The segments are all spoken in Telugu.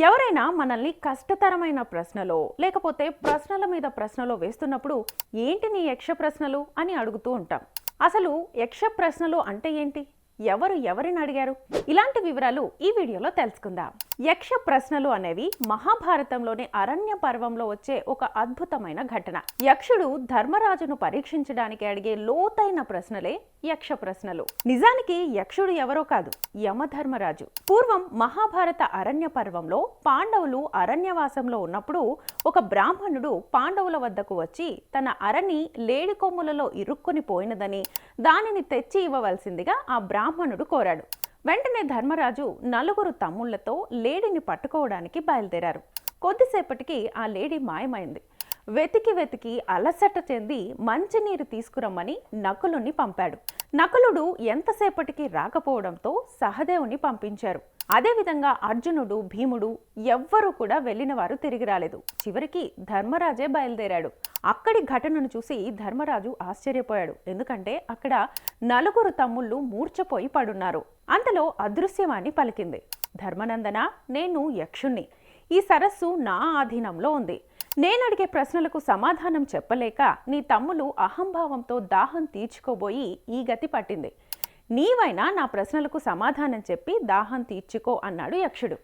ఎవరైనా మనల్ని కష్టతరమైన ప్రశ్నలో లేకపోతే ప్రశ్నల మీద ప్రశ్నలో వేస్తున్నప్పుడు ఏంటి నీ యక్ష ప్రశ్నలు అని అడుగుతూ ఉంటాం. అసలు యక్ష ప్రశ్నలు అంటే ఏంటి, ఎవరు ఎవరిని అడిగారు, ఇలాంటి వివరాలు ఈ వీడియోలో తెలుసుకుందాం. యక్ష ప్రశ్నలు అనేవి మహాభారతంలోని అరణ్య పర్వంలో వచ్చే ఒక అద్భుతమైన ఘటన. యక్షుడు ధర్మరాజును పరీక్షించడానికి అడిగే లోతైన ప్రశ్నలే యక్ష ప్రశ్నలు. నిజానికి యక్షుడు ఎవరో కాదు, యమధర్మరాజు. పూర్వం మహాభారత అరణ్య పర్వంలో పాండవులు అరణ్యవాసంలో ఉన్నప్పుడు ఒక బ్రాహ్మణుడు పాండవుల వద్దకు వచ్చి తన అరణి లేడి కొమ్ములలో ఇరుక్కుని పోయినదని దానిని తెచ్చి ఇవ్వవలసిందిగా ఆ బ్రాహ్మణుడు కోరాడు. వెంటనే ధర్మరాజు నలుగురు తమ్ముళ్లతో లేడిని పట్టుకోవడానికి బయలుదేరారు. కొద్దిసేపటికి ఆ లేడి మాయమైంది. వెతికి వెతికి అలసట చెంది మంచినీరు తీసుకురమ్మని నకులుని పంపాడు. నకులుడు ఎంతసేపటికి రాకపోవడంతో సహదేవుని పంపించారు. అదేవిధంగా అర్జునుడు, భీముడు ఎవ్వరూ కూడా వెళ్ళిన వారు తిరిగి రాలేదు. చివరికి ధర్మరాజే బయలుదేరాడు. అక్కడి ఘటనను చూసి ధర్మరాజు ఆశ్చర్యపోయాడు. ఎందుకంటే అక్కడ నలుగురు తమ్ముళ్ళు మూర్ఛపోయి పడున్నారు. అంతలో అదృశ్యవాణి పలికింది, ధర్మనందన, నేను యక్షుణ్ణి. ఈ సరస్సు నా ఆధీనంలో ఉంది. నేనడిగే ప్రశ్నలకు సమాధానం చెప్పలేక నీ తమ్ములు అహంభావంతో దాహం తీర్చుకోబోయి ఈ గతి పట్టింది. నీవైనా నా ప్రశ్నలకు సమాధానం చెప్పి దాహం తీర్చుకో అన్నాడు యక్షుడు.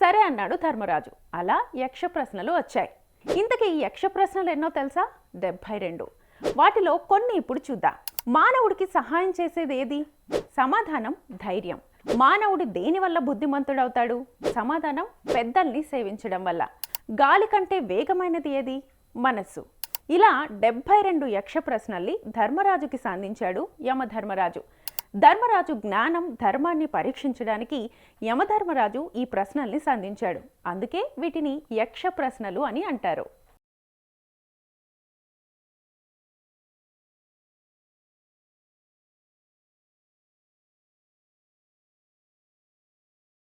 సరే అన్నాడు ధర్మరాజు. అలా యక్ష ప్రశ్నలు వచ్చాయి. ఇంతకీ ఈ యక్ష ప్రశ్నలు ఎన్నో తెలుసా? 72. వాటిలో కొన్ని ఇప్పుడు చూద్దాం. మానవుడికి సహాయం చేసేది ఏది? సమాధానం ధైర్యం. మానవుడు దేని వల్ల బుద్ధిమంతుడవుతాడు? సమాధానం పెద్దల్ని సేవించడం వల్ల. గాలి కంటే వేగమైనది ఏది? మనస్సు. ఇలా 72 యక్ష ప్రశ్నల్ని ధర్మరాజుకి సంధించాడు యమధర్మరాజు. ధర్మరాజు జ్ఞానం, ధర్మాన్ని పరీక్షించడానికి యమధర్మరాజు ఈ ప్రశ్నల్ని సంధించాడు. అందుకే వీటిని యక్ష ప్రశ్నలు అని అంటారు.